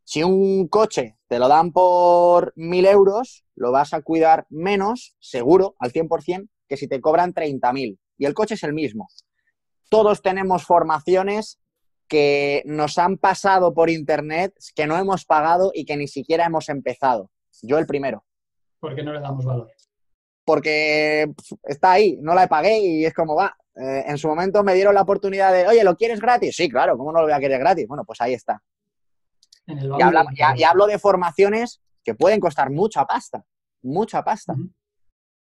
Si un coche te lo dan por 1.000 euros, lo vas a cuidar menos, seguro, al 100%, que si te cobran 30.000 y el coche es el mismo. Todos tenemos formaciones que nos han pasado por internet, que no hemos pagado y que ni siquiera hemos empezado. Yo el primero. ¿Por qué no le damos valor? Porque está ahí, no la pagué y es como va. En su momento me dieron la oportunidad de, oye, ¿lo quieres gratis? Sí, claro, ¿cómo no lo voy a querer gratis? Bueno, pues ahí está. En el Y hablo de formaciones que pueden costar mucha pasta, mucha pasta.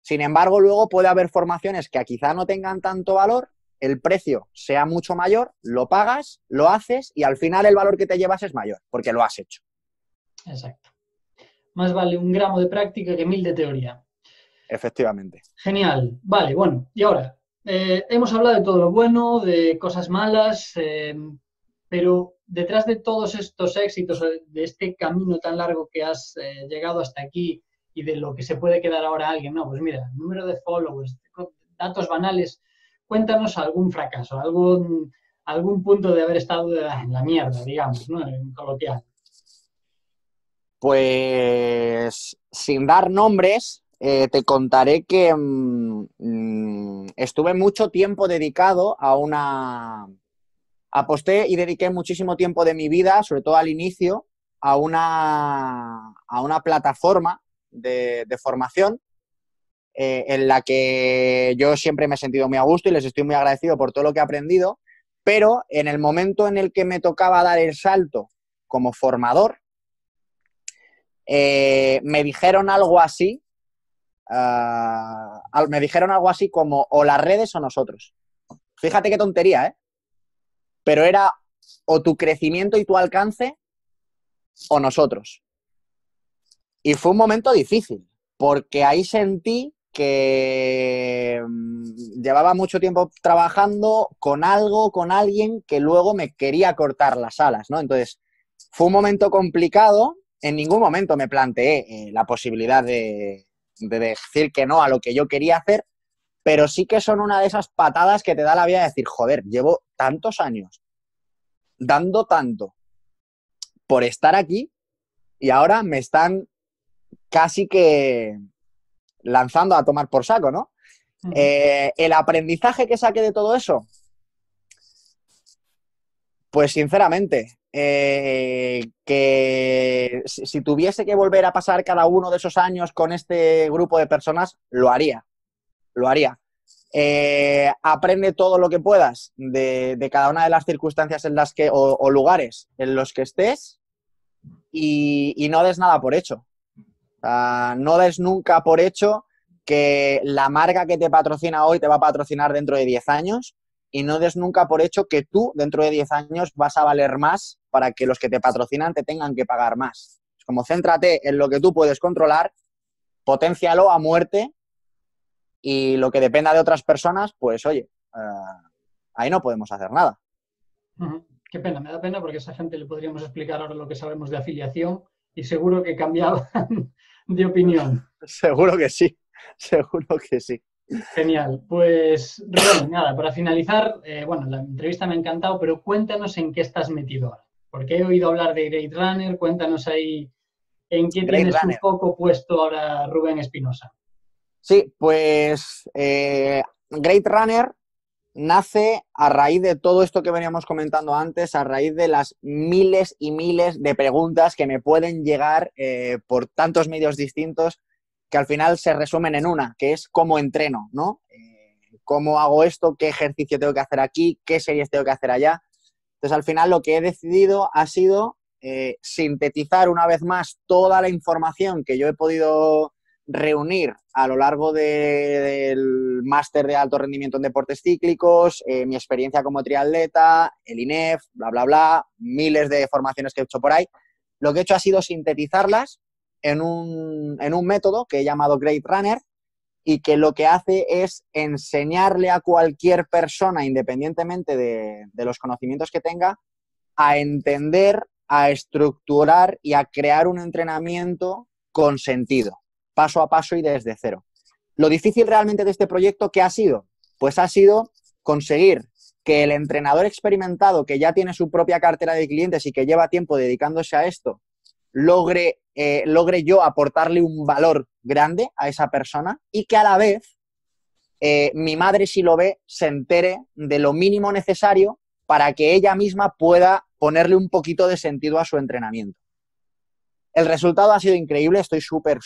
Sin embargo, luego puede haber formaciones que quizá no tengan tanto valor, el precio sea mucho mayor, lo pagas, lo haces y al final el valor que te llevas es mayor, porque lo has hecho. Exacto. Más vale 1 gramo de práctica que 1000 de teoría. Efectivamente. Genial. Vale, bueno, y ahora, hemos hablado de todo lo bueno, de cosas malas, pero detrás de todos estos éxitos, de este camino tan largo que has llegado hasta aquí y de lo que se puede quedar ahora alguien, no, pues mira, número de followers, datos banales, cuéntanos algún fracaso, algún punto de haber estado en la mierda, digamos, ¿no? En coloquial. Pues sin dar nombres, te contaré que estuve mucho tiempo dedicado aposté y dediqué muchísimo tiempo de mi vida, sobre todo al inicio, a una plataforma de formación en la que yo siempre me he sentido muy a gusto y les estoy muy agradecido por todo lo que he aprendido, pero en el momento en el que me tocaba dar el salto como formador, me dijeron algo así, como o las redes o nosotros. Fíjate qué tontería, ¿eh? Pero era o tu crecimiento y tu alcance o nosotros. Y fue un momento difícil, porque ahí sentí que llevaba mucho tiempo trabajando con algo, con alguien que luego me quería cortar las alas, ¿no? Entonces, fue un momento complicado. En ningún momento me planteé la posibilidad de decir que no a lo que yo quería hacer, pero sí que son una de esas patadas que te da la vida de decir, joder, llevo tantos años dando tanto por estar aquí y ahora me están casi que lanzando a tomar por saco, ¿no? El aprendizaje que saqué de todo eso, pues sinceramente, que si tuviese que volver a pasar cada uno de esos años con este grupo de personas, lo haría. Aprende todo lo que puedas de cada una de las circunstancias en las que, o lugares en los que estés y no des nada por hecho. No des nunca por hecho que la marca que te patrocina hoy te va a patrocinar dentro de 10 años y no des nunca por hecho que tú dentro de 10 años vas a valer más para que los que te patrocinan te tengan que pagar más. Es como céntrate en lo que tú puedes controlar, poténcialo a muerte y lo que dependa de otras personas, pues oye, ahí no podemos hacer nada. Qué pena, me da pena porque a esa gente le podríamos explicar ahora lo que sabemos de afiliación y seguro que cambiaban de opinión. Seguro que sí, seguro que sí. Genial. Pues, Rubén, nada, para finalizar, bueno, la entrevista me ha encantado, pero cuéntanos en qué estás metido ahora. Porque he oído hablar de Great Runner, cuéntanos ahí en qué Great tienes Runner. un foco puesto ahora, Rubén Espinosa. Sí, pues Great Runner nace a raíz de todo esto que veníamos comentando antes, a raíz de las miles y miles de preguntas que me pueden llegar por tantos medios distintos que al final se resumen en una, que es cómo entreno, ¿no? ¿Cómo hago esto? ¿Qué ejercicio tengo que hacer aquí? ¿Qué series tengo que hacer allá? Entonces, al final lo que he decidido ha sido sintetizar una vez más toda la información que yo he podido reunir a lo largo del máster de alto rendimiento en deportes cíclicos, mi experiencia como triatleta, el INEF, bla, bla, bla, miles de formaciones que he hecho por ahí. Lo que he hecho ha sido sintetizarlas en un método que he llamado Great Runner y que lo que hace es enseñarle a cualquier persona, independientemente de los conocimientos que tenga, a entender, a estructurar y a crear un entrenamiento con sentido, paso a paso y desde cero. Lo difícil realmente de este proyecto, ¿qué ha sido? Pues ha sido conseguir que el entrenador experimentado que ya tiene su propia cartera de clientes y que lleva tiempo dedicándose a esto, logre yo aportarle un valor grande a esa persona y que a la vez mi madre, si lo ve, se entere de lo mínimo necesario para que ella misma pueda ponerle un poquito de sentido a su entrenamiento. El resultado ha sido increíble, estoy súper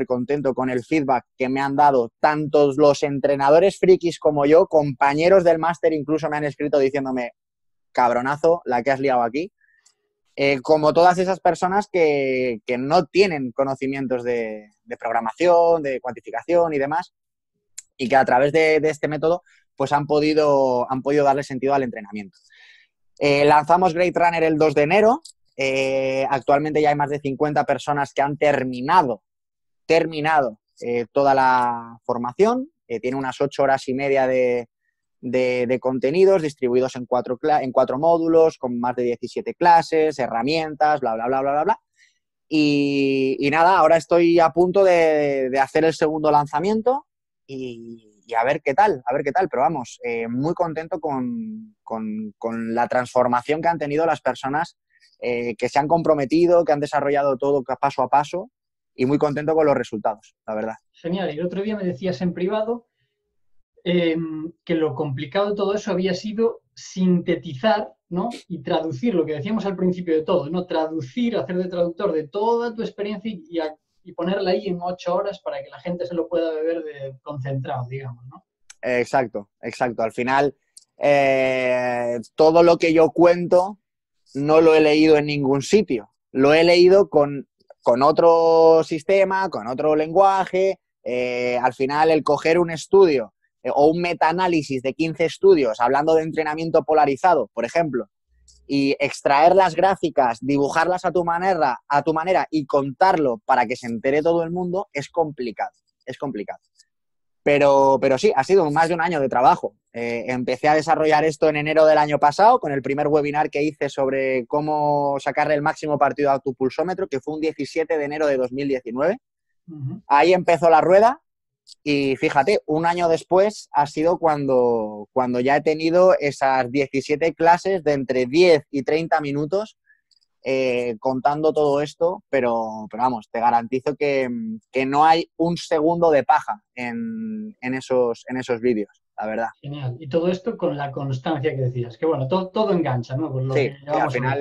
contento con el feedback que me han dado tantos los entrenadores frikis como yo, compañeros del máster incluso me han escrito diciéndome, cabronazo, la que has liado aquí, como todas esas personas que no tienen conocimientos de programación, de cuantificación y demás, y que a través de este método pues han podido darle sentido al entrenamiento. Lanzamos Great Runner el 2 de enero. Actualmente ya hay más de 50 personas que han terminado toda la formación. Tiene unas 8 horas y media de contenidos distribuidos en cuatro módulos, con más de 17 clases, herramientas, bla, bla, bla, bla, bla, bla. Y nada, ahora estoy a punto de hacer el segundo lanzamiento y a ver qué tal, pero vamos, muy contento con la transformación que han tenido las personas que se han comprometido, que han desarrollado todo paso a paso y muy contento con los resultados, la verdad. Genial. Y el otro día me decías en privado que lo complicado de todo eso había sido sintetizar, ¿no? Y traducir lo que decíamos al principio de todo, ¿no? Traducir, hacer de traductor de toda tu experiencia y ponerla ahí en 8 horas para que la gente se lo pueda beber concentrado, digamos, ¿no? Exacto. Al final, todo lo que yo cuento no lo he leído en ningún sitio. Lo he leído con otro sistema, con otro lenguaje. Al final, el coger un estudio o un metaanálisis de 15 estudios hablando de entrenamiento polarizado, por ejemplo, y extraer las gráficas, dibujarlas a tu manera y contarlo para que se entere todo el mundo es complicado. Pero sí, ha sido más de un año de trabajo. Empecé a desarrollar esto en enero del año pasado con el primer webinar que hice sobre cómo sacarle el máximo partido a tu pulsómetro, que fue un 17 de enero de 2019. Uh-huh. Ahí empezó la rueda y fíjate, un año después ha sido cuando ya he tenido esas 17 clases de entre 10 y 30 minutos contando todo esto, pero vamos, te garantizo que no hay un segundo de paja en esos vídeos, la verdad. Genial. Y todo esto con la constancia que decías, que bueno, todo engancha, ¿no? Con lo sí, que al final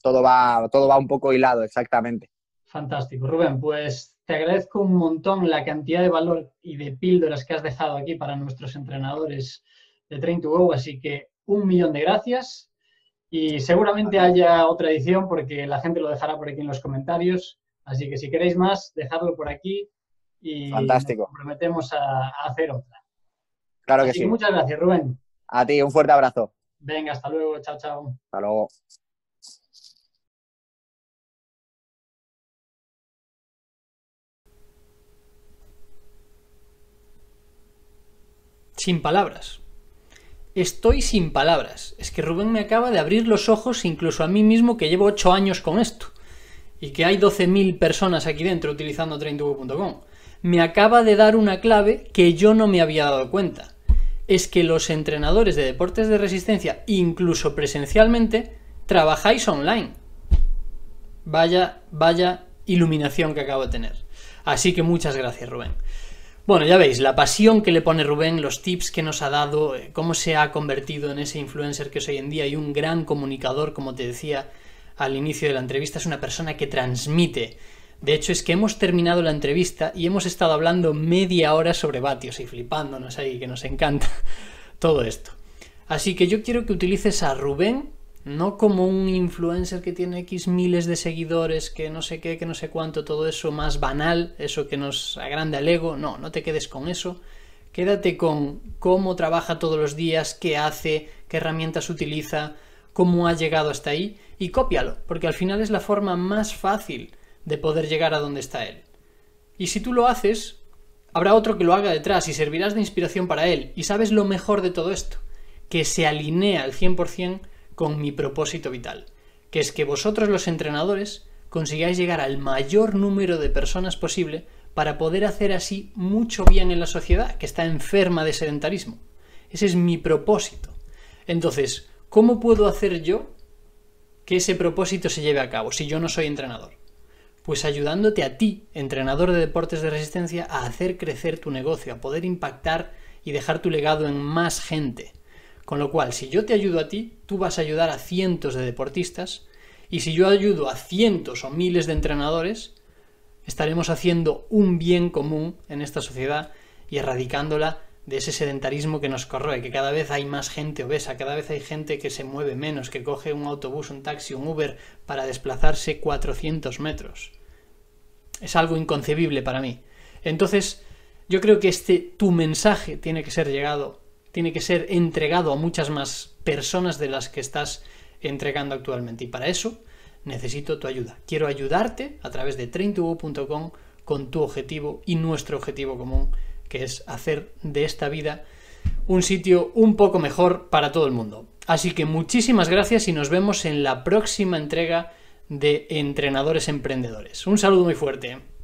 todo va un poco hilado, exactamente. Fantástico. Rubén, pues te agradezco un montón la cantidad de valor y de píldoras que has dejado aquí para nuestros entrenadores de Train2Go, así que 1.000.000 de gracias. Y seguramente haya otra edición porque la gente lo dejará por aquí en los comentarios. Así que si queréis más, dejadlo por aquí y fantástico. Nos comprometemos a hacer otra. Claro que así sí. Que muchas gracias, Rubén. A ti, un fuerte abrazo. Venga, hasta luego. Chao, chao. Hasta luego. Sin palabras. Estoy sin palabras. Es que Rubén me acaba de abrir los ojos incluso a mí mismo, que llevo 8 años con esto. Y que hay 12.000 personas aquí dentro utilizando train2go.com. Me acaba de dar una clave que yo no me había dado cuenta. Es que los entrenadores de deportes de resistencia, incluso presencialmente, trabajáis online. Vaya iluminación que acabo de tener. Así que muchas gracias, Rubén. Bueno, ya veis, la pasión que le pone Rubén, los tips que nos ha dado, cómo se ha convertido en ese influencer que es hoy en día y un gran comunicador, como te decía al inicio de la entrevista, es una persona que transmite. De hecho, es que hemos terminado la entrevista y hemos estado hablando media hora sobre vatios y flipándonos ahí, que nos encanta todo esto. Así que yo quiero que utilices a Rubén no como un influencer que tiene X miles de seguidores, que no sé qué, que no sé cuánto, todo eso más banal, eso que nos agranda el ego. No te quedes con eso. Quédate con cómo trabaja todos los días, qué hace, qué herramientas utiliza, cómo ha llegado hasta ahí, y cópialo, porque al final es la forma más fácil de poder llegar a donde está él. Y si tú lo haces, habrá otro que lo haga detrás y servirás de inspiración para él. Y sabes lo mejor de todo esto, que se alinea al 100% con mi propósito vital, que es que vosotros los entrenadores consigáis llegar al mayor número de personas posible para poder hacer así mucho bien en la sociedad que está enferma de sedentarismo. Ese es mi propósito. Entonces, ¿cómo puedo hacer yo que ese propósito se lleve a cabo si yo no soy entrenador? Pues ayudándote a ti, entrenador de deportes de resistencia, a hacer crecer tu negocio, a poder impactar y dejar tu legado en más gente. Con lo cual, si yo te ayudo a ti, tú vas a ayudar a cientos de deportistas, y si yo ayudo a cientos o miles de entrenadores, estaremos haciendo un bien común en esta sociedad y erradicándola de ese sedentarismo que nos corroe, que cada vez hay más gente obesa, cada vez hay gente que se mueve menos, que coge un autobús, un taxi, un Uber para desplazarse 400 metros. Es algo inconcebible para mí. Entonces, yo creo que tu mensaje tiene que ser entregado a muchas más personas de las que estás entregando actualmente. Y para eso necesito tu ayuda. Quiero ayudarte a través de traintogo.com con tu objetivo y nuestro objetivo común, que es hacer de esta vida un sitio un poco mejor para todo el mundo. Así que muchísimas gracias y nos vemos en la próxima entrega de Entrenadores Emprendedores. Un saludo muy fuerte.